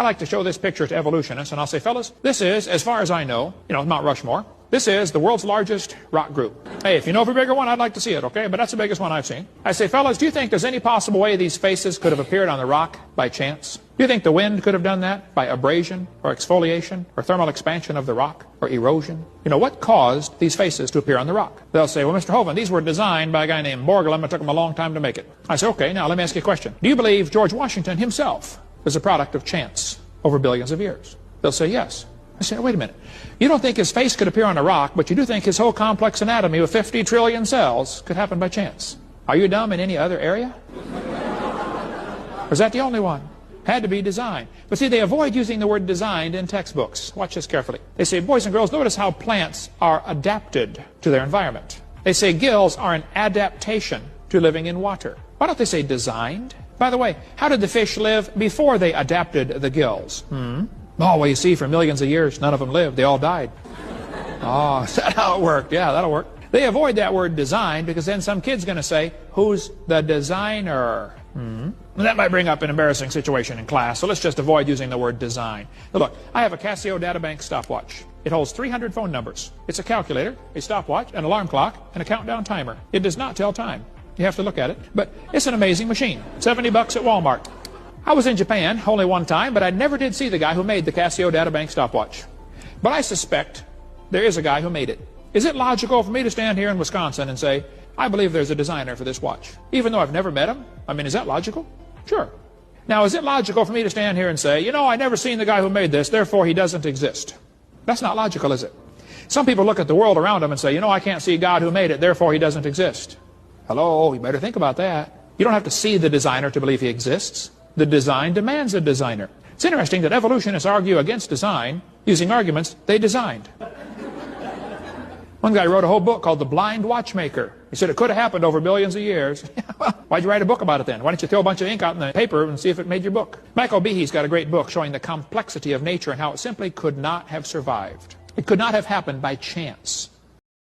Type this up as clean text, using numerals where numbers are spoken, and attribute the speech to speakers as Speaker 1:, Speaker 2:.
Speaker 1: I like to show this picture to evolutionists, and I'll say, fellas, this is, as far as I know, Mount Rushmore. This is the world's largest rock group. Hey, if you know of a bigger one, I'd like to see it, okay? But that's the biggest one I've seen. I say, fellas, do you think there's any possible way these faces could have appeared on the rock by chance? Do you think the wind could have done that by abrasion or exfoliation or thermal expansion of the rock or erosion? What caused these faces to appear on the rock? They'll say, well, Mr. Hovind, these were designed by a guy named Borglum. It took him a long time to make it. I say, okay, now let me ask you a question. Do you believe George Washington himself was a product of chance over billions of years? They'll say, yes. I say, wait a minute. You don't think his face could appear on a rock, but you do think his whole complex anatomy with 50 trillion cells could happen by chance. Are you dumb in any other area? Or is that the only one? Had to be designed. But see, they avoid using the word designed in textbooks. Watch this carefully. They say, boys and girls, notice how plants are adapted to their environment. They say gills are an adaptation to living in water. Why don't they say designed? By the way, how did the fish live before they adapted the gills? Oh, well, you see, for millions of years, none of them lived. They all died. Oh, is that how it worked? Yeah, that'll work. They avoid that word design because then some kid's going to say, who's the designer? That might bring up an embarrassing situation in class, so let's just avoid using the word design. Now look, I have a Casio Databank stopwatch. It holds 300 phone numbers. It's a calculator, a stopwatch, an alarm clock, and a countdown timer. It does not tell time. You have to look at it. But it's an amazing machine. $70 at Walmart. I was in Japan only one time, but I never did see the guy who made the Casio Databank stopwatch. But I suspect there is a guy who made it. Is it logical for me to stand here in Wisconsin and say, I believe there's a designer for this watch, even though I've never met him? I mean, is that logical? Sure. Now, is it logical for me to stand here and say, I never seen the guy who made this, therefore he doesn't exist? That's not logical, is it? Some people look at the world around them and say, I can't see God who made it, therefore he doesn't exist. Hello, you better think about that. You don't have to see the designer to believe he exists. The design demands a designer. It's interesting that evolutionists argue against design using arguments they designed. One guy wrote a whole book called The Blind Watchmaker. He said it could have happened over billions of years. Well, why'd you write a book about it then? Why don't you throw a bunch of ink out in the paper and see if it made your book? Michael Behe's got a great book showing the complexity of nature and how it simply could not have survived. It could not have happened by chance.